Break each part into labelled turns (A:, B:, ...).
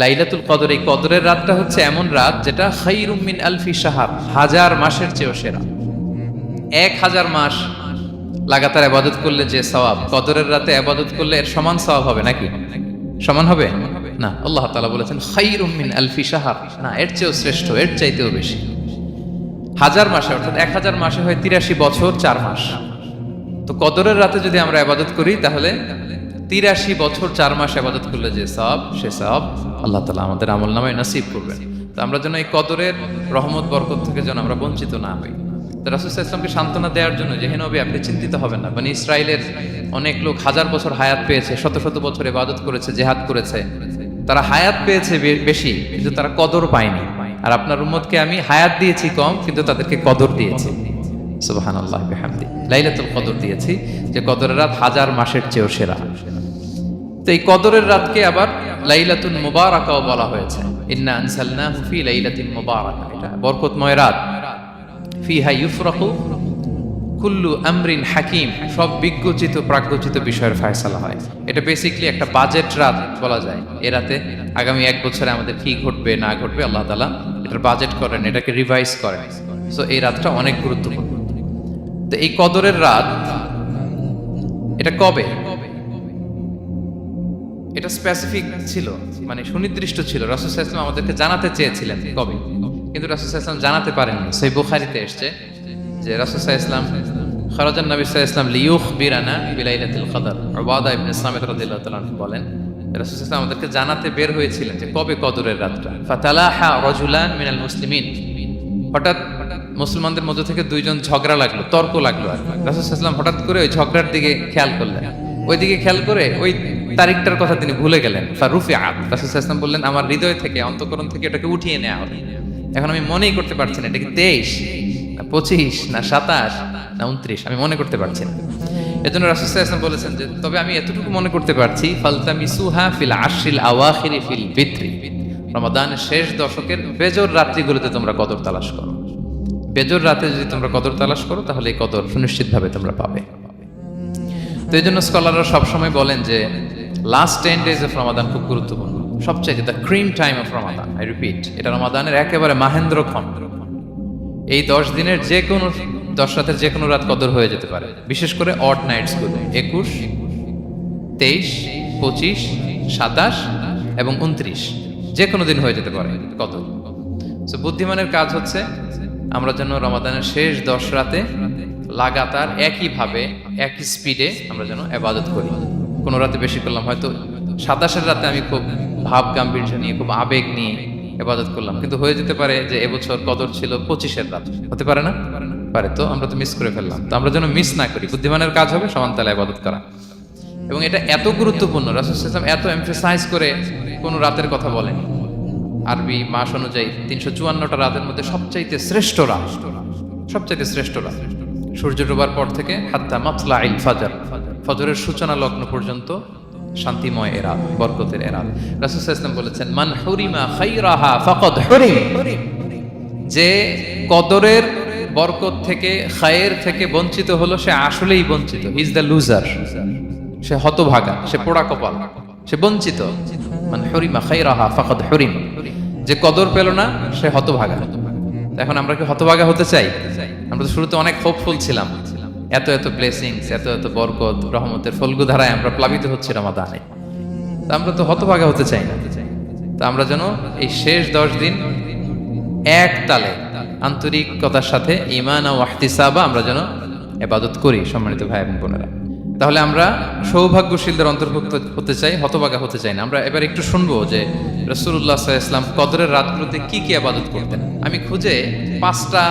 A: লাইলাতুল কদর, এই কদরের রাতটা হচ্ছে এমন রাত যেটা খায়রুম মিন আলফি শাহর, হাজার মাসের চেয়েও সেরা। 1000 মাস লাগাতার ইবাদত করলে যে সওয়াব, কদরের রাতে ইবাদত করলে এর সমান সওয়াব হবে নাকি? সমান হবে না। আল্লাহ তাআলা বলেছেন খায়রুম মিন আলফি শাহর, না, এর চেয়েও শ্রেষ্ঠ, এর চাইতেও বেশি। হাজার মাসে, অর্থাৎ 1000 মাসে হয় 83 বছর 4 মাস। তো কদরের রাতে যদি আমরা ইবাদত করি তাহলে 83 বছর 4 মাস ইবাদত করলে যে সওয়াব, সে সওয়াব আল্লাহ তাআলা আমাদের আমলনামায় নসিব করবেন। তো আমরা যেন এই কদরের রহমত বরকত থেকে যেন আমরা বঞ্চিত না হই। তো রাসূল সাল্লাল্লাহু আলাইহি ওয়াসাল্লামকে সান্ত্বনা দেওয়ার জন্য যে হে নবী, আপনি চিন্তিত হবেন না, মানে ইসরায়েলের অনেক লোক হাজার বছর হায়াত পেয়েছে, শত শত বছর ইবাদত করেছে, জিহাদ করেছে, তারা হায়াত পেয়েছে বেশি কিন্তু তারা কদর পায়নি। আর আপনার উম্মতকে আমি হায়াত দিয়েছি কম কিন্তু তাদেরকে কদর দিয়েছি। সুবহানাল্লাহ বিহামদি, লাইলাতুল কদর দিয়েছি, যে কদরের রাত হাজার মাসের চেয়েও সেরা। তো এই কদরের রাতকে আবার লাইলাতুল মুবারাকাও বলা হয়েছে। ইন্না আনসালনাহু ফি লাইলাতিন মুবারাকা, এটা বরকতময় রাত। ফিহা ইউফরাকু কুল্লু আমরিন হাকিম, সব বিজ্ঞচিত প্রাজ্ঞচিত বিষয়ের ফয়সালা হয়। এটা বেসিক্যালি একটা বাজেট রাত বলা যায়। এ রাতে আগামী 1 বছরে আমাদের কি ঘটবে না ঘটবে আল্লাহ তাআলা এটার বাজেট করেন, এটাকে রিভাইজ করেন। সো এই রাতটা অনেক গুরুত্বপূর্ণ। তো এই কদরের রাত, এটা কবে, এটা স্পেসিফিক ছিল, মানে সুনির্দিষ্ট ছিল। রাসূল সাল্লাল্লাহু আলাইহি ওয়াসাল্লাম আমাদেরকে জানাতে চেয়েছিলেন কবে, কিন্তু রাসূল সাল্লাল্লাহু আলাইহি ওয়াসাল্লাম জানাতে পারেননি। সহিহ বুখারীতে এসেছে যে রাসূল সাল্লাল্লাহু আলাইহি ওয়াসাল্লাম খারাজান নবী সাল্লাল্লাহু আলাইহি ওয়াসাল্লাম লিয়ুখবিরানা বিলাইলাতিল কদর। উবাদা ইবনে সামিত রাদিয়াল্লাহু তাআলা বলেন, রাসূল সাল্লাল্লাহু আলাইহি ওয়াসাল্লাম আমাদেরকে জানাতে বের হয়েছিলেন যে কবে কদরের রাতটা। ফাতালাহা রাজুলান মিনাল মুসলিমিন, হঠাৎ মুসলমানদের মধ্য থেকে দুইজন ঝগড়া লাগলো, তর্ক লাগলো। আর রাসূল সাল্লাল্লাহু আলাইহি ওয়াসাল্লাম হঠাৎ করে ওই ঝগড়ার দিকে খেয়াল করলেন, ওইদিকে খেয়াল করে ওই তারিখটার কথা তিনি ভুলে গেলেন। ফারুফিআ, রাসূল সাল্লাল্লাহু আলাইহি ওয়াসাল্লাম বললেন, আমার হৃদয় থেকে, অন্তঃকরণ থেকে এটাকে উঠিয়ে নেওয়া হবে। এখন আমি মনেই করতে পারছি না এটা কি 23 না 25 না 27 না 29, আমি মনে করতে পারছি না। এজন্য রাসূল সাল্লাল্লাহু আলাইহি ওয়াসাল্লাম বলেছেন যে তবে আমি এতটুকু মনে করতে পারছি, ফালতামিসুহা ফিল আশরিল আওয়াখিরি ফিল বিত্রি, রমাদানের শেষ দশকের বেজর রাত্রিগুলোতে তোমরা কদর তালাশ করো। বেজর রাতে যদি তোমরা কদর তালাশ করো তাহলে এই কদর সুনিশ্চিতভাবে তোমরা পাবে। তো এই জন্য স্কলাররা সবসময় বলেন যে লাস্ট 10 days অফ রমাদান খুব গুরুত্বপূর্ণ, সবচেয়ে the cream time of Ramadan. I repeat, এটা রমাদানের একেবারে মাহেন্দ্রক্ষণ। এই 10 দিনের যে কোনো 10 রাতের যে কোনো রাত কদর হয়ে যেতে পারে, বিশেষ করে অড নাইটস গুলো 21, 23, 25, 27 এবং 29, যে কোনো দিন হয়ে যেতে পারে কদর। সো বুদ্ধিমানের কাজ হচ্ছে আমরা যেন রমাদানের শেষ 10 রাতে লাগাতার একইভাবে একই স্পিডে আমরা যেন ইবাদত করি। কোনো রাতে বেশি করলাম, হয়তো 27-এর রাতে আমি খুব ভাব গাম্ভীর্য নিয়ে, খুব আবেগ নিয়ে ইবাদত করলাম, কিন্তু হয়ে যেতে পারে যে এবছর কদর ছিল 25-এর রাত, হতে পারে না? পারে। তো আমরা তো মিস করে ফেললাম। তো আমরা যেন মিস না করি, বুদ্ধিমানের কাজ হবে সমান তালে ইবাদত করা। এবং এটা এত গুরুত্বপূর্ণ, রাসূল সাল্লাল্লাহু আলাইহি ওয়াসাল্লাম এত এমফাসাইজ করে কোনো রাতের কথা বলেনি। আরবি মাস অনুযায়ী 354টা রাতের মধ্যে সবচাইতে শ্রেষ্ঠ রাত, সবচাইতে শ্রেষ্ঠ রাত সূর্য ডোবার পর থেকে হাত্তা মাতলাইল ফাজর, ফজরের সূচনা লগ্ন পর্যন্ত শান্তিময় এ রাত, বরকতের এ রাত। রাসূল সাল্লাল্লাহু আলাইহি ওয়াসাল্লাম বলেছেন, মান হুরিমা খায়রাহা ফাকাদ হুরিম, যে কদরের বরকত থেকে, খায়ের থেকে বঞ্চিত হলো সে আসলেই বঞ্চিত। হি ইজ দ্য লুজার, সে হতভাগা, সে পোড়া কপাল, সে বঞ্চিত। মান হুরিমা খায়রাহা ফাকাদ হুরিম, যে কদর পেল না সে হতভাগা। এখন আমরা কি হতভাগা হতে চাই? আমরা তো শুরুতে অনেক হোপফুল ছিলাম, এত এত ব্লেসিংস, এত এত বরকত, রহমতের ফলগু ধারায় আমরা প্লাবিত হচ্ছি রমাদানে। তো আমরা তো হতভাগা হতে চাই না। তো আমরা যেন এই শেষ 10 দিন এক তালে আন্তরিকতার সাথে ঈমান ও ইহতিসাবা আমরা যেন ইবাদত করি। সম্মানিত ভাই এবং বোনেরা, তাহলে আমরা সৌভাগ্যশীলদের অন্তর্ভুক্ত হতে চাই, হতভাগা হতে চাই না। আমরা এবার একটু শুনবো যে রাসূলুল্লাহ সাল্লাল্লাহু আলাইহি ওয়াসাল্লাম কদরের রাতগুলোতে কি কি ইবাদত করতেন। আমি খুঁজে 5টা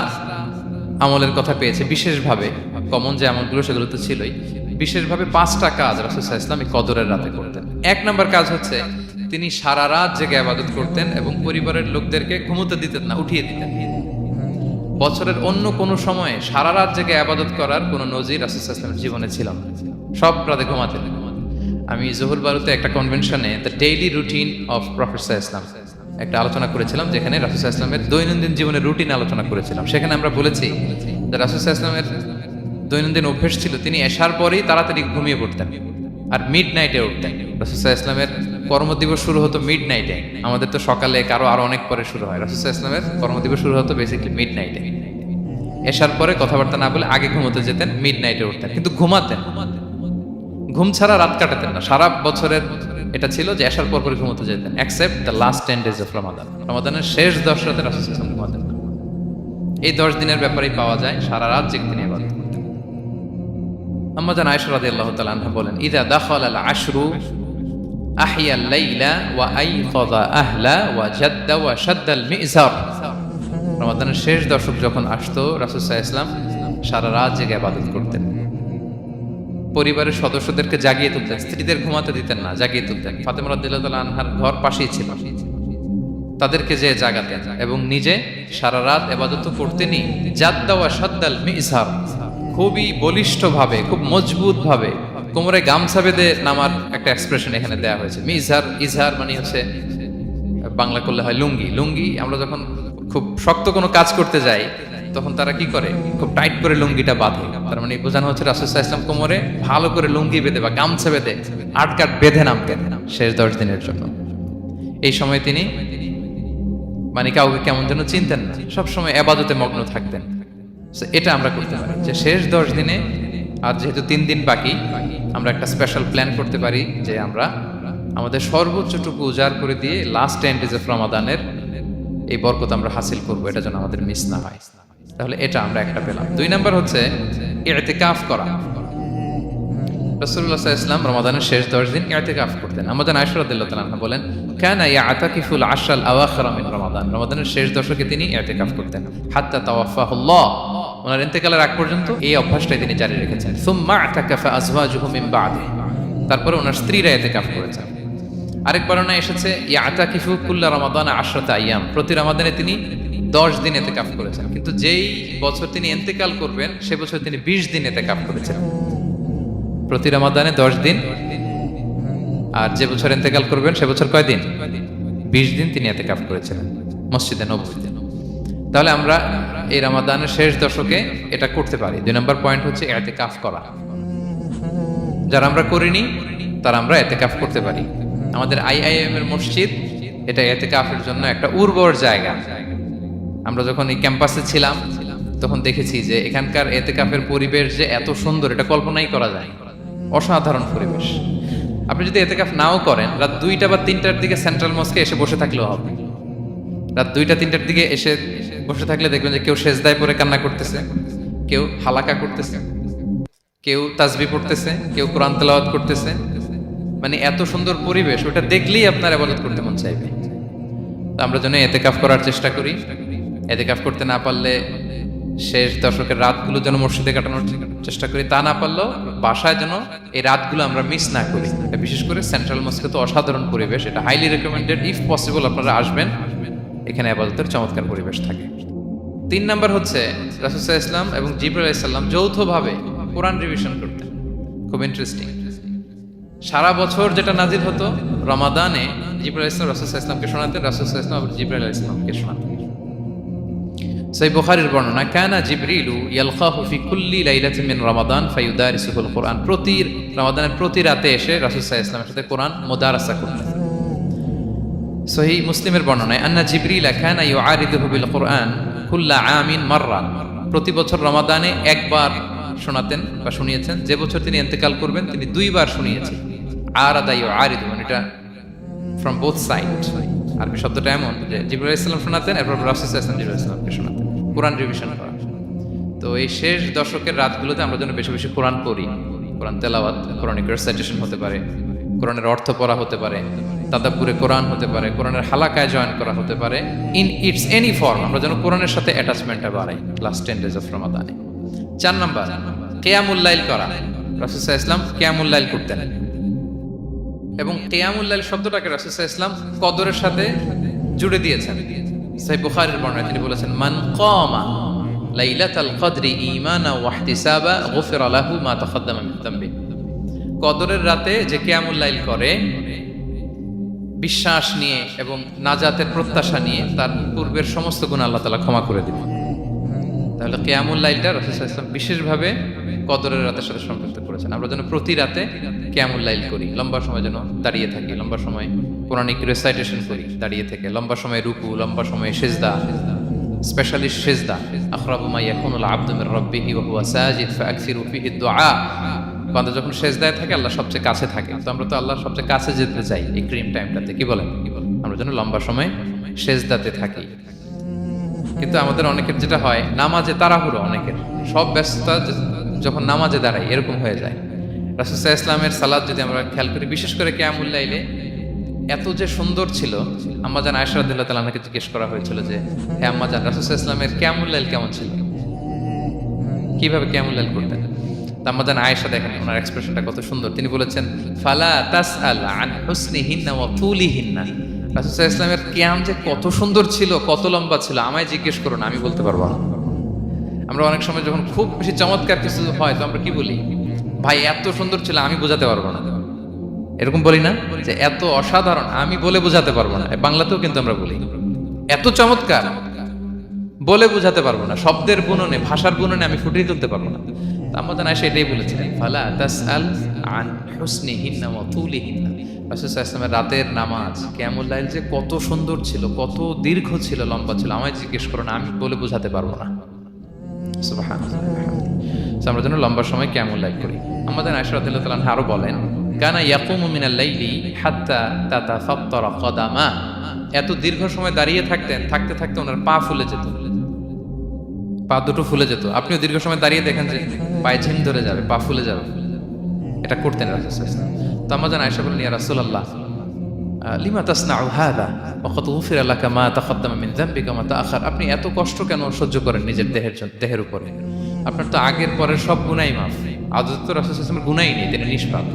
A: আমলের কথা পেয়েছি বিশেষভাবে, কমন যে আমলগুলো সেগুলো তো ছিলই, বিশেষভাবে 5টা কাজ রাসূল সাল্লাল্লাহু আলাইহি ওয়াসাল্লাম এই কদরের রাতে করতেন। 1 নম্বর কাজ হচ্ছে তিনি সারা রাত জেগে ইবাদত করতেন এবং পরিবারের লোকদেরকে ঘুমোতে দিতেন না, উঠিয়ে দিতেন। বছরের অন্য কোনো সময়ে সারা রাত জেগে ইবাদত করার কোনো নজির রাসূল সাল্লাল্লাহু আলাইহি ওয়াসাল্লামের জীবনে ছিল না। সব রাতে ঘুমাতেন। আমি জোহর বারুতে একটা কনভেনশনে the daily routine of prophet সাল্লাল্লাহু আলাইহি ওয়াসাল্লাম একটা আলোচনা করেছিলাম, যেখানে রাসূল সাল্লাল্লাহু আলাইহি ওয়াসাল্লামের দৈনন্দিন জীবনের রুটিন আলোচনা করেছিলাম। সেখানে আমরা বলেছি যে রাসূল সাল্লাল্লাহু আলাইহি ওয়াসাল্লামের দৈনন্দিন অভ্যেস ছিল তিনি এশার পরেই তাড়াতাড়ি ঘুমিয়ে পড়তেন আর মিড নাইটে উঠতেন। রাসূল সাল্লাল্লাহু আলাইহি ওয়াসাল্লামের কর্মদিবস শুরু হতো মিড নাইটে, আমাদের তো সকালে কারো আরো অনেক পরে শুরু হয়। রাসূল সাল্লাল্লাহু আলাইহি ওয়াসাল্লামের কর্মদিবস শুরু হতো বেসিক্যালি মিড নাইটে। এশার পরে কথাবার্তা না বলে আগে ঘুমোতে যেতেন, মিড নাইটে উঠতেন, কিন্তু ঘুমাতেন, ঘুম ছাড়া রাত কাটাতেন না। সারা বছরের এটা ছিল যে এশার পর পরে ঘুমোতে যেতেন, except the last 10 days of Ramadan. রমাদানের শেষ 10 রাতে রাসূল সাল্লাল্লাহু আলাইহি ওয়াসাল্লাম ঘুমাতেন না। এই 10 দিনের ব্যাপারেই পাওয়া যায় সারা রাত জেগে তিনি ইবাদত করতেন। আম্মা জান আয়েশা রাদিয়াল্লাহু তাআলা আনহা বলেন, ইযা দাখালাল আশরু আহিয়াল লাইলা ওয়া আইকাযা আহলা ওয়া জাদ্দা ওয়া শাদ্দাল মিজার। রমাদানের শেষ দশক যখন আসতো, রাসূল সাল্লাল্লাহু আলাইহি ওয়াসাল্লাম সারা রাত জেগে ইবাদত করতেন। পরিবারের সদস্যদেরকে জাগিয়ে তুলতেন, স্ত্রীদের ঘুমাতে দিতেন না, জাগিয়ে তুলতেন। ফাতেমা রাদিয়াল্লাহু তাআলা আনহার ঘর পাশেই ছিল, তাদেরকে যে জাগাতেন এবং নিজে সারা রাত ইবাদত করতেনই। জাদ্দা ওয়া শাদ্দাল মিজার, খুবই বলিষ্ঠ ভাবে, খুব মজবুত ভাবে কোমরে গামছা বেঁধে নামার একটা এক্সপ্রেশন এখানে দেওয়া হয়েছে। মিজার, ইজহার মানে হচ্ছে বাংলা করলে হয় লুঙ্গি। লুঙ্গি আমরা যখন খুব শক্ত কোনো কাজ করতে যাই তখন তারা কি করে, খুব টাইট করে লুঙ্গিটা বাঁধে। তার মানে বোঝানো হচ্ছে রাসূল সাল্লাল্লাহু আলাইহি ওয়াসাল্লাম কোমরে ভালো করে লুঙ্গি বেঁধে বা গামছা বেঁধে আটকাট বেঁধে নামতেন শেষ 10 দিনের জন্য। এই সময় তিনি মানে কাউকে কেমন যেন চিনতেন না, সবসময় ইবাদতে মগ্ন থাকতেন। এটা আমরা করতে পারি যে শেষ 10 দিনে, আর যেহেতু 3 দিন বাকি, আমরা একটা স্পেশাল প্ল্যান করতে পারি যে আমরা আমাদের সর্বোচ্চটুকু উজাড় করে দিয়ে লাস্ট 10 days অফ রমাদানের এই বরকত আমরা হাসিল করব, এটা যেন আমাদের মিস না হয়। তাহলে এটা আমরা একটা পেলাম। 2 নাম্বার হচ্ছে ইতিকাফ করা। রাসূলুল্লাহ সাল্লাল্লাহু আলাইহি ওয়াসাল্লাম রমাদানের শেষ 10 দিন ইতিকাফ করতেন। আমাদের আয়েশা রাদিয়াল্লাহু তাআলা আনহা বলেন, কানা ইয়াতাকিফুল আশরাল আওয়াখির মিন রমাদান। রমাদানের শেষ দশকে তিনি ইতিকাফ করতেন হাত্তা তাওয়াফাহুল্লাহ, ওনার ইন্তেকালের আগ পর্যন্ত এই অভ্যাসটাই তিনি জারি রেখেছেন। সুম্মা আতাকাফা আজওয়াজুহু মিন বা'দি, তারপরে ওনার স্ত্রীরা ইতিকাফ করেছেন। আরেক বর্ণনায় এসেছে ইয়াতাকিফু কুল্লা রমাদান 10 আইয়াম, প্রতি রমাদানে তিনি 10 দিন ইতিকাফ করেছেন। কিন্তু যেই বছর তিনি ইন্তেকাল করবেন সে বছর তিনি 20 দিন ইতিকাফ করেছেন। প্রতি রমাদানে 10 দিন, আর যে বছর ইন্তেকাল করবেন সে বছর কয় দিন? 20 দিন তিনি ইতিকাফ করেছিলেন মসজিদে নববীতে। তাহলে আমরা এই রমাদানের শেষ দশকে এটা করতে পারি। 2 নম্বর পয়েন্ট হচ্ছে ইতিকাফ করা। যারা আমরা করিনি তারা আমরা ইতিকাফ করতে পারি। আমাদের আইআইএম এর মসজিদ এটা ইতিকাফের জন্য একটা উর্বর জায়গা। আমরা যখন এই ক্যাম্পাসে ছিলাম তখন দেখেছি যে এখানকার ইতিকাফের পরিবেশ যে এত সুন্দর, এটা কল্পনাই করা যায়। অসাধারণ পরিবেশ। আপনি যদি ইতিকাফ নাও করেন, রাত 2টা বা 3টার দিকে সেন্ট্রাল মস্কে এসে বসে থাকলেও হবে। রাত 2টা 3টার দিকে এসে বসে থাকলে দেখবেন যে কেউ সেজদায় পড়ে কান্না করতেছে, কেউ হালাকা করতেছে, কেউ তাসবিহ পড়তেছে, কেউ কোরআন তেলাওয়াত করতেছে। মানে এত সুন্দর পরিবেশ, ওটা দেখলেই আপনার ইবাদত করতে মন চাইবে। তো আমরা যেন ইতিকাফ করার চেষ্টা করি। ইতিকাফ করতে না পারলে শেষ দশকের রাতগুলো যেন মসজিদে কাটানোর চেষ্টা করি, তা না পারলেও বাসায় যেন এই রাতগুলো আমরা মিস না করি। বিশেষ করে সেন্ট্রাল মস্কে তো অসাধারণ পরিবেশ, এটা হাইলি রেকমেন্ডেড। ইফ পসিবল আপনারা আসবেন, এখানে ইবাদতের চমৎকার পরিবেশ থাকে। 3 নাম্বার হচ্ছে রাসূল সাল্লাল্লাহু আলাইহি ওয়াসাল্লাম এবং জিবরাইল আলাইহিস সালাম যৌথভাবে কোরআন রিভিশন করতেন। খুব ইন্টারেস্টিং। সারা বছর যেটা নাজিল হতো, রমাদানে জিবরাইল আলাইহিস সালাম রাসূল সাল্লাল্লাহু আলাইহি ওয়াসাল্লামকে শোনাতেন, রাসূল সাল্লাল্লাহু আলাইহি ওয়াসাল্লাম আবার জিবরাইল আলাইহিস সালামকে শোনাতেন। সহিহ বুখারীর বর্ণনা, কানা জিবরিলু ইয়ালকাহু ফি কুল্লি লাইলাতিন মিন রমাদান ফায়ুদারিসুহুল কুরআন। প্রতি রমাদানের প্রতি রাতে এসে রাসূল সাল্লাল্লাহু আলাইহি ওয়াসাল্লামের সাথে কোরআন মুদারাসা করতেন। সহিহ মুসলিমের বর্ণনায়, আন্না জিবরিল কানা ইউআরিদুহু বিল কুরআন কুল্লা আমিন মাররা। প্রতি বছর রমাদানে একবার শোনাতেন বা শুনিয়েছেন, যে বছর তিনি ইন্তেকাল করবেন তিনি 2 বার শুনিয়েছেন। আরাদা ইউআরিদু, মানে এটা ফ্রম বোথ সাইড। আরবি শব্দটা এমন যে জিবরাইল আলাইহিস সালাম শোনাতেন, এরপর রাসূল সাল্লাল্লাহু আলাইহি ওয়াসাল্লাম জিবরাইল আলাইহিস সালামকে শোনাতেন। কোরআন রিভিশন করা। তো এই শেষ দশকের রাতগুলোতে আমরা যেন বেশি বেশি কোরআন পড়ি। কোরআন তেলাওয়াত, কোরআনিক রেসাইটেশন হতে পারে, কোরআনের অর্থ পড়া হতে পারে, তাদাব্বুরে কোরআন হতে পারে, কোরআনের হালাকায় জয়েন করা হতে পারে। ইন ইটস এনি ফর্ম আমরা যেন কোরআনের সাথে অ্যাটাচমেন্টটা বাড়াই লাস্ট 10 days অফ রমাদানে। 4 নাম্বার কিয়ামুল লাইল করা। রাসূল সাল্লাল্লাহু আলাইহি ওয়াসাল্লাম কিয়ামুল লাইল করতেন এবং কিয়ামুল লাইল শব্দটাকে রাসূল সাল্লাল্লাহু আলাইহি ওয়াসাল্লাম কদরের সাথে জুড়ে দিয়েছেন। সহিহ বুখারীর বর্ণনায় তিনি বলেছেন, মান কামা লাইলাতাল কদরি ঈমানা ওয়া ইহতিসাবা গুফিরা লাহু মা তাকাদ্দামা মিন যামবি। কদরের রাতে যে কিয়ামুল লাইল করে বিশ্বাস নিয়ে এবং নাজাতের প্রত্যাশা নিয়ে, তার পূর্বের সমস্ত গুনাহ আল্লাহ তাআলা ক্ষমা করে দিবেন। তাহলে কিয়ামুল লাইলটা রাসূল সাল্লাল্লাহু আলাইহি ওয়াসাল্লাম বিশেষভাবে কদরের রাতের সাথে সম্পৃক্ত করেছেন। করেছেন আমরা যেন প্রতি রাতে কিয়ামুল লাইল করি, লম্বা সময় যেন দাঁড়িয়ে থাকি, লম্বা সময় কোরআনিক রেসাইটেশন করি দাঁড়িয়ে থেকে, লম্বা সময় রুকু, লম্বা সময় সিজদা, স্পেশালি সিজদা। আখরাবু মা ইয়াকুনুল আবদু মির রাব্বিহি ওয়া হুয়া সাজিদ ফাআকসিরু ফিহি দুআ। বান্দা যখন সিজদায় থাকে আল্লাহ সবচেয়ে কাছে থাকে, তো আমরা তো আল্লাহর সবচেয়ে কাছে যেতে চাই এই ক্রিম টাইমটাতে, কি বলেন? আমরা যেন লম্বা সময় সিজদাতে থাকি। কিন্তু আমাদের অনেকের যেটা হয়, নামাজে তাড়াহুড়ো, অনেকের সব ব্যস্ততা যখন নামাজে দাঁড়াই এরকম হয়ে যায়। রাসূল সাল্লাল্লাহু আলাইহি ওয়াসাল্লামের সালাত যদি আমরা খেয়াল করি, বিশেষ করে কিয়ামুল লাইলে এত যে সুন্দর ছিল। আম্মাজান আয়েশা রাদিয়াল্লাহু তাআলা আনহাকে জিজ্ঞেস করা হয়েছিল যে, হে আম্মাজান, রাসূল সাল্লাল্লাহু আলাইহি ওয়াসাল্লামের কিয়ামুল লাইল কেমন ছিল, কিভাবে কিয়ামুল লাইল করতেন? আম্মাজান আয়েশা দেখেন ওনার এক্সপ্রেশনটা কত সুন্দর। তিনি বলেছেন, ফালা তাসআল আন হুসনিহিন্না ওয়া তুলিহিন্না। রাসূল সাল্লাল্লাহু আলাইহি ওয়াসাল্লামের কিয়াম যে কত সুন্দর ছিল, কত লম্বা ছিল, আমায় জিজ্ঞেস করো না, আমি বলতে পারবো না। আমরা অনেক সময় যখন খুব বেশি চমৎকার কিছু হয় তো আমরা কি বলি, ভাই এত সুন্দর ছিল, আমি বোঝাতে পারবো না। এরকম বলি না যে এত অসাধারণ, আমি বলে বোঝাতে পারবো না। বাংলাতেও কিন্তু আমরা বলি এত চমৎকার, বলে বোঝাতে পারবো না, শব্দের বুননে, ভাষার বুননে আমি ফুটিয়ে তুলতে পারবো না। আমাদের আয়েশা এটাই বলেছিলেন, ফালা তাসআল আন হুসনিহিন্না ওয়া তুলিহিন্না। রাসূল সাল্লাল্লাহু আলাইহি ওয়াসাল্লামের রাতের নামাজ কিয়ামুল লাইল যে কত সুন্দর ছিল, কত দীর্ঘ ছিল, লম্বা ছিল, আমায় জিজ্ঞেস করো না, আমি বলে বোঝাতে পারবো না। সুবহানাল্লাহ। আমরা যেন লম্বা সময় কিয়ামুল লাইল করি। আমাদের আয়েশা রাদিয়াল্লাহু তাআলা আনহা আরো বলেন, কানা ইয়াকুমু মিনাল লাইলি হাত্তা তাতাফাত্তারা কদামা। এত দীর্ঘ সময় দাঁড়িয়ে থাকতেন, থাকতে থাকতে ওনার পা ফুলে যেত, পা দুটো ফুলে যেত। আপনিও দীর্ঘ সময় দাঁড়িয়ে দেখেন যে পায়ে ঝিম ধরে যাবে, পা ফুলে যাবে, এটা করতেন রাসূল সাল্লাল্লাহু আলাইহি ওয়াসাল্লাম। তো আমাদের আয়েশা বললেন, ইয়া রাসূলুল্লাহ লিমা তাসনাউ হাযা ওয়া ক্বাদ গুফিরা লাকা মা তাকদ্দামা মিন যামবিকা ওয়া মা তাআখার। আপনি এত কষ্ট কেন সহ্য করেন নিজের দেহের উপরে? আপনার তো আগের পরের সব গুনাহই মাফ। আদত তো রাসূল সাল্লাল্লাহু আলাইহি ওয়াসাল্লামের গুনাহই নেই, তিনি নিষ্পাপ।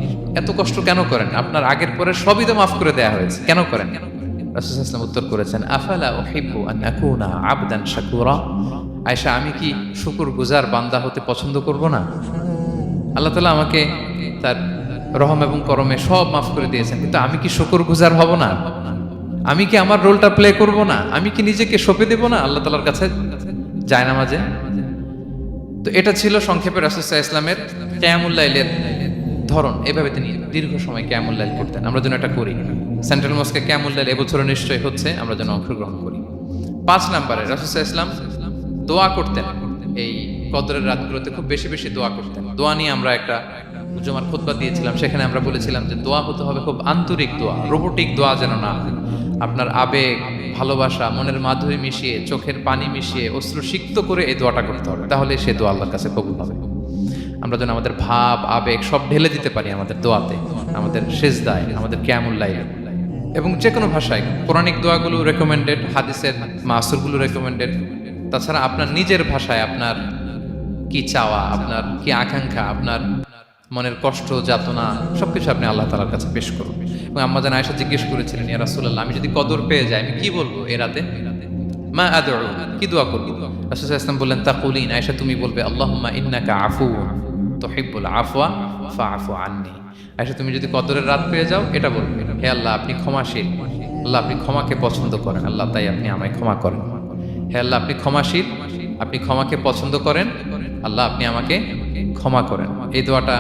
A: এত কষ্ট কেন করেন? আপনার আগের পরের সবই তো মাফ করে দেয়া হয়েছে, কেন করেন? রাসূল সাল্লাল্লাহু আলাইহি ওয়াসাল্লাম উত্তর করেছেন, আফালা উহিব্বু আন আকুনা আবদান শাকুরা। আয়েশা, আমি কি শুকরগুজার বান্দা হতে পছন্দ করব না? আল্লাহ তাআলা আমাকে তার রহম এবং করমে সব মাফ করে দিয়েছেন, কিন্তু আমি কি শুকরগুজার হব না? আমি কি আমার রোলটা প্লে করব না? আমি কি নিজেকে সঁপে দেব না আল্লাহ তাআলার কাছে জায়নামাজে? তো এটা ছিল সংক্ষেপে রাসূল সাল্লাল্লাহু আলাইহি ওয়াসাল্লামের কিয়ামুল লাইলের ধরন। এভাবে তিনি দীর্ঘ সময় কিয়ামুল লাইল করতেন। আমরা যেন এটা করি। সেন্ট্রাল মস্কে কিয়ামুল লাইল এবছর নিশ্চয়ই হচ্ছে, আমরা যেন অংশগ্রহণ করি। 5 নম্বরে রাসূল সাল্লাল্লাহু আলাইহি ওয়াসাল্লাম দোয়া করতেন। এই কদরের রাতগুলোতে খুব বেশি বেশি দোয়া করতেন। দোয়া নিয়ে আমরা একটা জুমার খুতবা দিয়েছিলাম, সেখানে আমরা বলেছিলাম যে দোয়া হতে হবে খুব আন্তরিক দোয়া, রোবোটিক দোয়া যেন না। আপনার আবেগ, ভালোবাসা, মনের মাধুরী মিশিয়ে, চোখের পানি মিশিয়ে, অশ্রু সিক্ত করে এই দোয়াটা করতে হবে, তাহলে সে দোয়া আল্লাহর কাছে কবুল হবে। আমরা যেন আমাদের ভাব, আবেগ সব ঢেলে দিতে পারি আমাদের দোয়াতে, আমাদের সিজদায়, আমাদের কিয়ামুল লাইলে। এবং যে কোনো ভাষায় কোরআনিক দোয়াগুলো রেকমেন্ডেড, হাদিসের মাসুরগুলো রেকমেন্ডেড। তাছাড়া আপনার নিজের ভাষায় আপনার কি চাওয়া, আপনার কি আকাঙ্ক্ষা, আপনার মনের কষ্ট, যাতনা সবকিছু আপনি আল্লাহ তাআলার কাছে পেশ করুন। এবং আম্মাজান আয়েশা জিজ্ঞেস করেছিলেন, ইয়া রাসূলুল্লাহ, আমি যদি কদর পেয়ে যাই আমি কি বলবো এই রাতে? মা আদউ, কি দোয়া করব? রাসূল সাল্লাল্লাহু আলাইহি ওয়াসাল্লাম বললেন, তাকুলিন, আয়েশা তুমি বলবে, আল্লাহুম্মা ইন্নাকা আফুউন তুহিব্বুল আফওয়া ফাআফু আন্নী। আয়েশা তুমি যদি কদরের রাত পেয়ে যাও এটা বলবে, হে আল্লাহ আপনি ক্ষমাশীল, আল্লাহ আপনি ক্ষমাকে পছন্দ করেন, আল্লাহ তাই আপনি আমায় ক্ষমা করেন। হে আল্লাহ আপনি ক্ষমাশীল, আপনি ক্ষমাকে পছন্দ করেন, আল্লাহ আপনি আমাকে ক্ষমা করেন। এই দোয়াটা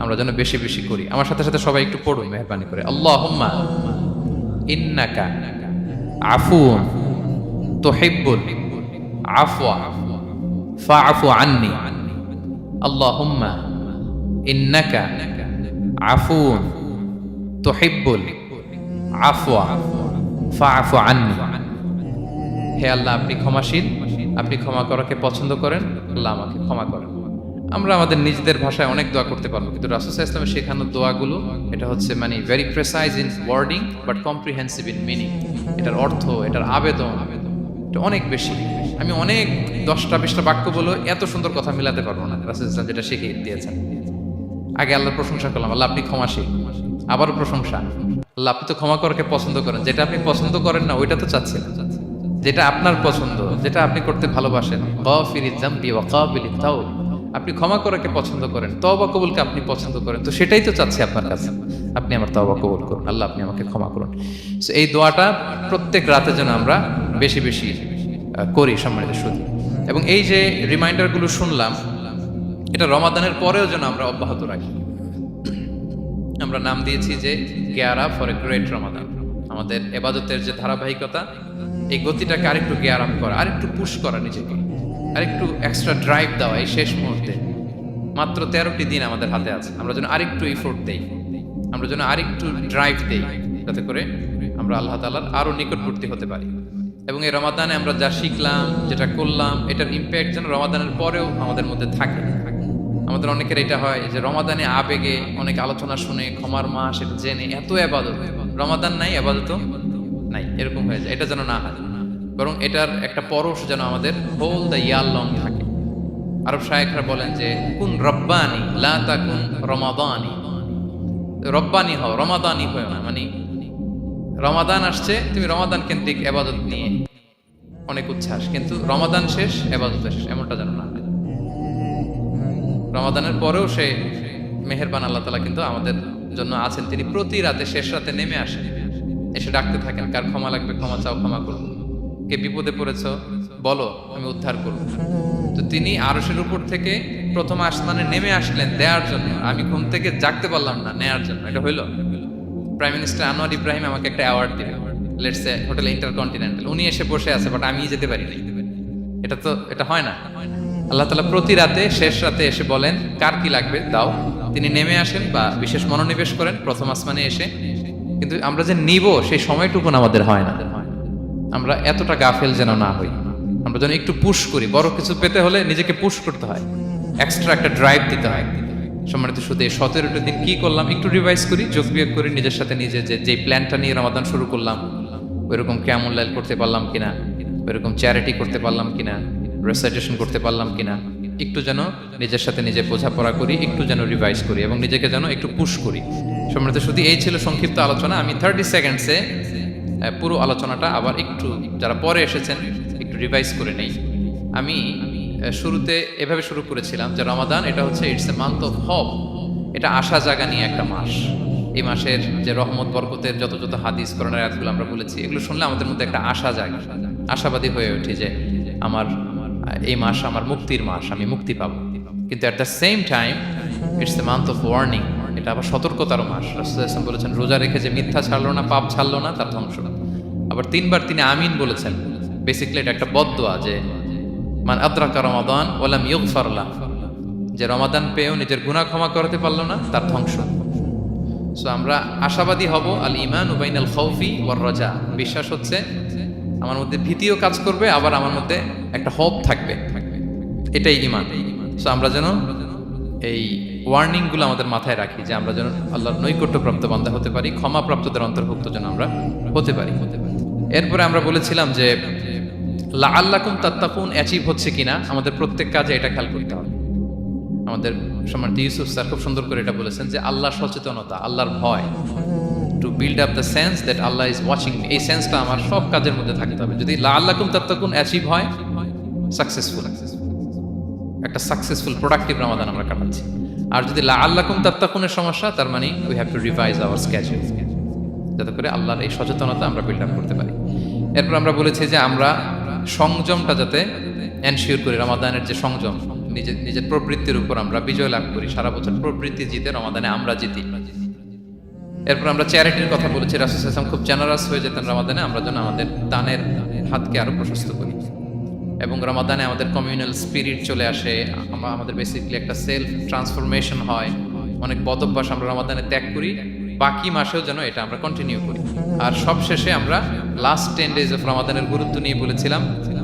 A: আমরা যেন বেশি বেশি করি। আমার সাথে সাথে সবাই একটু পড়ুন মেহরবানি করে। আল্লাহুম্মা ইন্নাকা আফুউন তুহিব্বুল আফওয়া ফাআফু আন্নী। আল্লাহুম্মা ইন্নাকা আফুউন তুহিব্বুল আফওয়া ফাআফু আন্নী। হে আল্লাহ আপনি ক্ষমাশীল, আপনি ক্ষমা করাকে পছন্দ করেন, আল্লাহ আমাকে ক্ষমা করেন। আমরা আমাদের নিজেদের ভাষায় অনেক দোয়া করতে পারবো, কিন্তু রাসূল সাল্লাল্লাহু আলাইহি ওয়াসাল্লামের শেখানো দোয়াগুলো এটা হচ্ছে মানে very precise in wording but comprehensive in meaning. এটার অর্থ, এটার আবেদন এটা অনেক বেশি। আমি অনেক 10টা-20টা বাক্য বলে এত সুন্দর কথা মিলাতে পারবো না। রাসূল সাল্লাল্লাহু আলাইহি ওয়াসাল্লাম যেটা শিখিয়ে দিয়েছেন, আগে আল্লাহর প্রশংসা করলাম, আল্লাহ আপনি ক্ষমাশীল, আবারও প্রশংসা, আল্লাহ আপনি তো ক্ষমা করাকে পছন্দ করেন। যেটা আপনি পছন্দ করেন না ওইটা তো চাচ্ছেন, যেটা আপনার পছন্দ, যেটা আপনি করতে ভালোবাসেন, গাফিরিয যামবি ওয়া কাবিলিত তাওব, আপনি ক্ষমা করাকে পছন্দ করেন, তওবা কবুলকে আপনি পছন্দ করেন, তো সেটাই তো চাচ্ছি আপনার কাছে, আপনি আমার তওবা কবুল করুন, আল্লাহ আপনি আমাকে ক্ষমা করুন। সো এই দোয়াটা প্রত্যেক রাতে যেন আমরা বেশি বেশি করি সম্মানিত সুধী। এবং এই যে রিমাইন্ডারগুলো শুনলাম, এটা রমাদানের পরেও যেন আমরা অব্যাহত রাখি। আমরা নাম দিয়েছি যে গিয়ারা ফর এ গ্রেট রমাদান। আমাদের এবাদতের যে ধারাবাহিকতা, এই গতিটাকে আরেকটু গিয়ার আপ করা, আরেকটু পুশ করা নিজেকে, আরেকটু এক্সট্রা ড্রাইভ দেওয়া এই শেষ মুহূর্তে। মাত্র 13টি দিন আমাদের হাতে আছে, আমরা যেন আরেকটু এফোর্ট দেই, আমরা যেন আরেকটু ড্রাইভ দেই, যাতে করে আমরা আল্লাহ তাআলার আরো নিকটবর্তী হতে পারি। এবং এই রমাদানে আমরা যা শিখলাম, যেটা করলাম, এটার ইম্প্যাক্ট যেন রমাদানের পরেও আমাদের মধ্যে থাকে। আমাদের অনেকের এটা হয় যে রমাদানে আবেগে অনেক আলোচনা শুনে, ক্ষমার মাস এটা জেনে এত ইবাদত, রমাদান নাই ইবাদত নাই, এরকম হয়ে যায়। এটা যেন না হয়, বরং এটার একটা পরশ যেন আমাদের হোল দ্য ইয়ার লং থাকে। আরব শায়েখরা বলেন যে কুন রব্বানি লা তাকুন রমাদানি, রব্বানি হও, রমাদানি হও না। মানে রমাদান আসছে, তুমি রমাদান কেন্দ্রিক ইবাদত নিয়ে অনেক উচ্ছ্বাস, কিন্তু রমাদান শেষ, ইবাদত শেষ, এমনটা যেন না হয়। রমাদানের পরেও সে মেহেরবান আল্লাহ তাআলা কিন্তু আমাদের জন্য আছেন। তিনি প্রতি রাতে শেষ রাতে নেমে আসেন, এসে ডাকতে থাকেন, কার ক্ষমা লাগবে ক্ষমা চাও, ক্ষমা করবো। কে বিপদে পড়েছ বলো, আমি উদ্ধার করব। তো তিনি আরশের উপর থেকে প্রথম আসমানে নেমে আসলেন দেওয়ার জন্য। আমি ঘুম থেকে জাগতে পারলাম না, নেয়ার জন্য। এটা হইল প্রাইম মিনিস্টার আনোয়ার ইব্রাহিম আমাকে একটা অ্যাওয়ার্ড দিবে, লেটস সে হোটেল ইন্টারকন্টিনেন্টাল, উনি এসে বসে আছে, বাট আমি যেতে পারিনি। এটা হয় না। আল্লাহ তাআলা প্রতি রাতে শেষ রাতে এসে বলেন কার কি লাগবে দাও। তিনি নেমে আসেন বা বিশেষ মনোনিবেশ করেন প্রথম আসমানে এসে, কিন্তু আমরা যে নিব সেই সময়টুকু আমাদের হয় না। আমরা এতটা গাফেল যেন না হই, আমরা যেন একটু পুশ করি। বড় কিছু পেতে হলে নিজেকে পুশ করতে হয়, এক্সট্রা একটা ড্রাইভ দিতে হয়। সম্মানিত শুধু এই 17টা দিন কি করলাম একটু রিভাইজ করি, যোগ বিয়োগ করি নিজের সাথে নিজে, যে প্ল্যানটা নিয়ে রমাদান শুরু করলাম ওইরকম কিয়ামুল লাইল করতে পারলাম কিনা, ওইরকম চ্যারিটি করতে পারলাম কিনা, রেসাইটেশন করতে পারলাম কিনা, একটু যেন নিজের সাথে নিজে বোঝাপড়া করি, একটু যেন রিভাইজ করি এবং নিজেকে যেন একটু পুশ করি। সম্মানিত শুধু এই ছিল সংক্ষিপ্ত আলোচনা। আমি 30 সেকেন্ডসে পুরো আলোচনাটা আবার একটু যারা পরে এসেছেন একটু রিভাইজ করে নেই। আমি শুরুতে এভাবে শুরু করেছিলাম যে রমাদান এটা হচ্ছে it's a month of hope, এটা আশা জাগা নিয়ে একটা মাস। এই মাসের যে রহমত বরকতের যত যত হাদিস কোরআনের আয়াতগুলো আমরা বলেছি, এগুলো শুনলে আমাদের মধ্যে একটা আশা জাগে, আশাবাদী হয়ে ওঠে যে আমার এই মাস আমার মুক্তির মাস, আমি মুক্তি পাবো। কিন্তু at the same time it's a month of warning, এটা আবার সতর্কতার মাস। রাসূলুল্লাহ সাল্লাল্লাহু আলাইহি ওয়াসাল্লাম বলেছেন রোজা রেখে যে মিথ্যা ছাড়লো না, পাপ ছাড়লো না, তার ধ্বংস। আবার 3বার তিনি আমিন বলেছেন। বেসিক্যালি এটা একটা বদদোয়া যে মান আদরাকা রমাদান ওয়া লাম ইগফার লাহু, যে রমাদান পেয়েও নিজের গুনাহ ক্ষমা করতে পারলো না, তার ধ্বংস। সো আমরা আশাবাদী হব। আল ঈমানু বাইনাল খাউফি ওয়ার রাজা, বিশ্বাস হচ্ছে আমার মধ্যে ভীতিও কাজ করবে, আবার আমার মধ্যে একটা হোপ থাকবে, এটাই ঈমান। সো আমরা যেন এই ওয়ার্নিং গুলো আমাদের মাথায় রাখি, যে আমরা যেন আল্লাহর নৈকট্যপ্রাপ্ত বান্দা হতে পারি, ক্ষমাপ্রাপ্তদের অন্তর্ভুক্ত যেন আমরা হতে পারি। এরপরে আমরা বলেছিলাম যে লাআল্লাকুম তাত্তাকুন অ্যাচিভ হচ্ছে কিনা আমাদের প্রত্যেক কাজে এটা খেয়াল করতে হবে। আমাদের সম্মানিত ইউসুফ স্যার খুব সুন্দর করে এটা বলেছেন যে আল্লাহর সচেতনতা, আল্লাহর ভয়, to build up the sense that Allah is watching me, এই সেন্সটা আমার সব কাজের মধ্যে থাকতে হবে। যদি লাআল্লাকুম তাত্তাকুন অ্যাচিভ হয়, সাকসেসফুল, একটা সাকসেসফুল প্রোডাক্টিভ রমাদান আমরা কাটাচ্ছি। আর যদি লাআল্লাকুম তাত্তাকুনের সমস্যা, তার মানে we have to revise hour schedule, যাতে করে আল্লাহর এই সচেতনতা আমরা বিল্ড আপ করতে পারি। এরপর আমরা বলেছি যে আমরা সংযমটা যাতে এনশিওর করি, রমাদানের যে সংযম, নিজের প্রবৃত্তির উপর আমরা বিজয় লাভ করি। সারা বছর প্রবৃত্তি জিতে, রমাদানে আমরা জিতি। এরপর আমরা চ্যারিটির কথা বলেছি। রাসূল সাল্লাল্লাহু আলাইহি ওয়াসাল্লাম খুব জেনারাস হয়ে যেতেন রমাদানে, আমরা যেন আমাদের দানের হাতকে আরো প্রশস্ত করি এবং রমাদানে আমাদের কমিউনাল স্পিরিট চলে আসে, আমাদের বেসিক্যালি একটা সেলফ ট্রান্সফরমেশন হয়। অনেক বদ অভ্যাস আমরা রমাদানে ত্যাগ করি, বাকি মাসেও যেন এটা আমরা কন্টিনিউ করি। আর সবশেষে আমরা লাস্ট 10 ডেজ অফ রমাদানের গুরুত্ব নিয়ে বলেছিলাম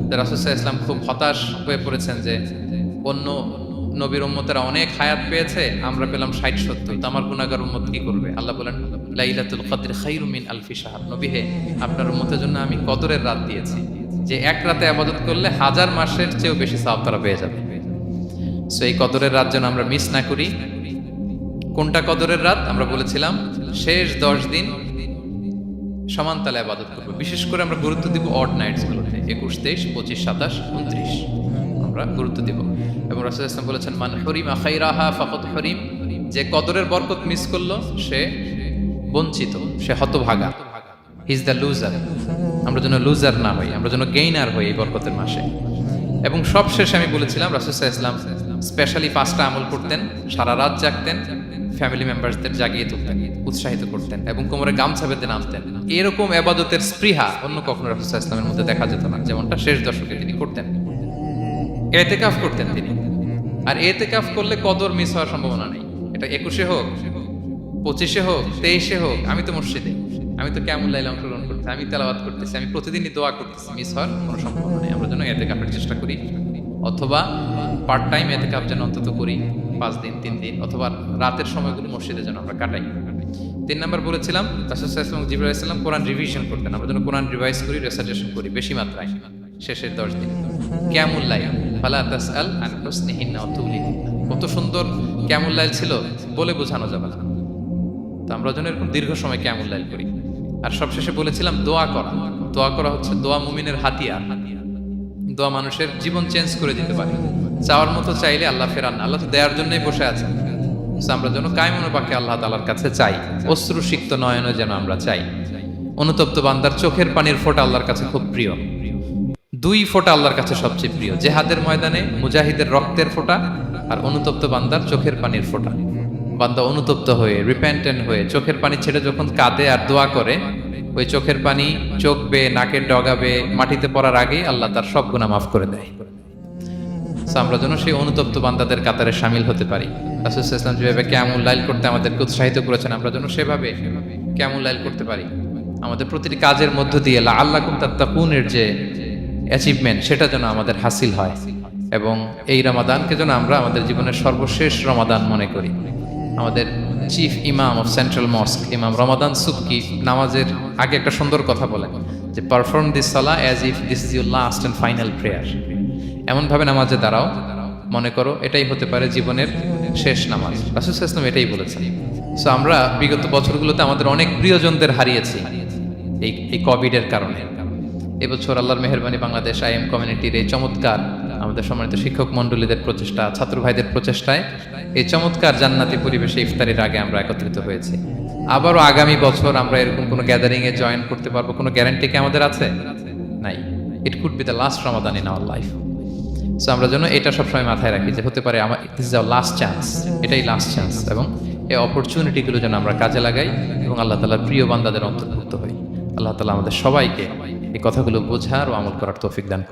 A: যে রাসূল সাল্লাল্লাহু আলাইহি ওয়াসাল্লাম খুব হতাশ হয়ে পড়েছেন যে অন্য নবীর উম্মতেরা অনেক হায়াত পেয়েছে, আমরা পেলাম 60-70, তো আমার গুনাহগার উম্মত কি করবে? আল্লাহ বলেন লাইলাতুল কদর খায়রুম মিন আলফি শাহর, নবী হে আপনার উম্মতের জন্য আমি কদরের রাত দিয়েছি, যে এক রাতে ইবাদত করলে 1000 মাসের চেয়েও বেশি সওয়াব তারা পেয়ে যাবে। সো এই কদরের রাত যেন আমরা মিস না করি। কোনটা কদরের রাত? আমরা বলেছিলাম শেষ 10 দিন সমান তালে ইবাদত করব। বিশেষ করে আমরা গুরুত্ব দিব অড নাইটস গুলোতে, 21, 23, 25, 27, 29 আমরা গুরুত্ব দিব। এবং রাসূল সাল্লাল্লাহু আলাইহি ওয়াসাল্লাম বলেছেন মান হুরিমা খায়রাহা ফাকাদ হুরিম, যে কদরের বরকত মিস করলো সে বঞ্চিত, সে হতভাগা, হি ইজ দ্য লুজার। আমরা যেন লুজার না হই, আমরা যেন গেইনার হই এই বরকতের মাসে। এবং সবশেষে আমি বলেছিলাম রাসূল সাল্লাল্লাহু আলাইহি ওয়াসাল্লাম স্পেশালি 5টা আমল করতেন, সারা রাত জাগতেন, ফ্যামিলি মেম্বারসদের জাগিয়ে তুলতেন। উৎসাহিত করতেন এবং কোমরে গামছা বেঁধে নামতেন। এরকম ইবাদতের স্পৃহা অন্য কখনো রাসূল সাল্লাল্লাহু আলাইহি ওয়াসাল্লামের মধ্যে দেখা যেত না, যেমনটা শেষ দশকে তিনি করতেন। ইতিকাফ করতেন তিনি, আর ইতিকাফ করলে কদর মিস হওয়ার সম্ভাবনা নেই। এটা 21-এ হোক, 25-এ হোক, 23-এ হোক, আমি তো মসজিদে, আমি তো কিয়ামুল লাইলে অংশগ্রহণ করতেছি, আমি তেলাওয়াত করতেছি, আমি প্রতিদিনই দোয়া করতেছি, মিস হওয়ার কোনো সম্ভাবনা নেই। আমরা যেন ইতিকাফের চেষ্টা করি, অথবা পার্ট টাইম ইতিকাফ যেন অন্তত করি 5 দিন 3 দিন, অথবা রাতের সময়গুলো মসজিদে যেন আমরা কাটাই। 3 নাম্বার বলেছিলাম রাসূল সাল্লাল্লাহু আলাইহি ওয়াসাল্লাম জিবরাইল আলাইহিস সালাম কোরআন রিভিশন করতেন। আমরা যেন কোরআন রিভাইজ করি, রেসাইটেশন করি বেশি মাত্রায় শেষের 10 দিন। কিয়ামুল লাইল ফালা তাসআল আন হুসনিহিন্না ওয়া তুলিহিন্না, কত সুন্দর কিয়ামুল লাইল ছিল বলে বোঝানো যাবে না। তো আমরা যেন এরকম দীর্ঘ সময় কিয়ামুল লাইল করি। আর সবশেষে বলেছিলাম দোয়া করা। দোয়া করা হচ্ছে দোয়া মুমিনের হাতিয়ার। দোয়া মানুষের জীবন চেঞ্জ করে দিতে পারে। চাওয়ার মতো চাইলে আল্লাহ ফেরান না, আল্লাহ তো দেওয়ার জন্যই বসে আছেন। আমরা যেন কায়মনো বাকি আল্লাহ তাআলার কাছে চাই, অশ্রুসিক্ত নয়নে যেন আমরা চাই। অনুতপ্ত বান্দার চোখের পানির ফোঁটা আল্লাহর কাছে খুব প্রিয়। 2 ফোঁটা আল্লাহর কাছে সবচেয়ে প্রিয়, জেহাদের ময়দানে মুজাহিদের রক্তের ফোঁটা আর অনুতপ্ত বান্দার চোখের পানির ফোঁটা। বান্দা অনুতপ্ত হয়ে, রিপেন্টেন্ট হয়ে চোখের পানি ছেড়ে যখন কাঁদে আর দোয়া করে, ওই চোখের পানি চোখ বেয়ে নাকের ডগাবে মাটিতে পড়ার আগেই আল্লাহ তার সব গুনাহ মাফ করে দেয়। আমরা যেন সেই অনুতপ্ত বান্দাদের কাতারে শামিল হতে পারি। রাসূল সাল্লাল্লাহু আলাইহি ওয়াসাল্লাম যেভাবে কিয়ামুল লাইল করতে আমাদেরকে উৎসাহিত করেছেন, আমরা যেন সেভাবে কিয়ামুল লাইল করতে পারি। আমাদের প্রতিটি কাজের মধ্য দিয়ে লাআল্লাকুম তাত্তাকুনের যে অ্যাচিভমেন্ট, সেটা যেন আমাদের হাসিল হয়, এবং এই রমাদানকে যেন আমরা আমাদের জীবনের সর্বশেষ রমাদান মনে করি। আমাদের চিফ ইমাম অফ সেন্ট্রাল মস্ক ইমাম রমাদান সুবকি নামাজের আগে একটা সুন্দর কথা বলেন যে perform this Salah as if this is your last and final prayer. এমনভাবে নামাজে দাঁড়াও মনে করো এটাই হতে পারে জীবনের শেষ নামাজ। রাসূল সাল্লাল্লাহু আলাইহি ওয়াসাল্লাম এটাই বলেছেন। সো আমরা বিগত বছরগুলোতে আমাদের অনেক প্রিয়জনদের হারিয়েছি এই কোভিডের কারণে। এবছর আল্লাহর মেহেরবানি বাংলাদেশ আইএম কমিউনিটির এই চমৎকার, আমাদের সম্মানিত শিক্ষক মণ্ডলীদের প্রচেষ্টা, ছাত্র ভাইদের প্রচেষ্টায় এই চমৎকার জান্নাতি পরিবেশে ইফতারির আগে আমরা একত্রিত হয়েছি। আবারও আগামী বছর আমরা এরকম কোনো গ্যাদারিং এ জয়েন করতে পারবো, কোনো গ্যারান্টি কি আমাদের আছে? নাই। It could be the last Ramadan in our life. So আমরা যেন এটা সবসময় মাথায় রাখি যে হতে পারে আমার this is our last chance, এটাই লাস্ট চান্স, এবং এই অপরচুনিটিগুলো যেন আমরা কাজে লাগাই এবং আল্লাহ তাআলার প্রিয় বান্দাদের অন্তর্ভুক্ত হই। আল্লাহ তাআলা আমাদের সবাইকে এই কথাগুলো বোঝার ও আমল করার তৌফিক দান করুন।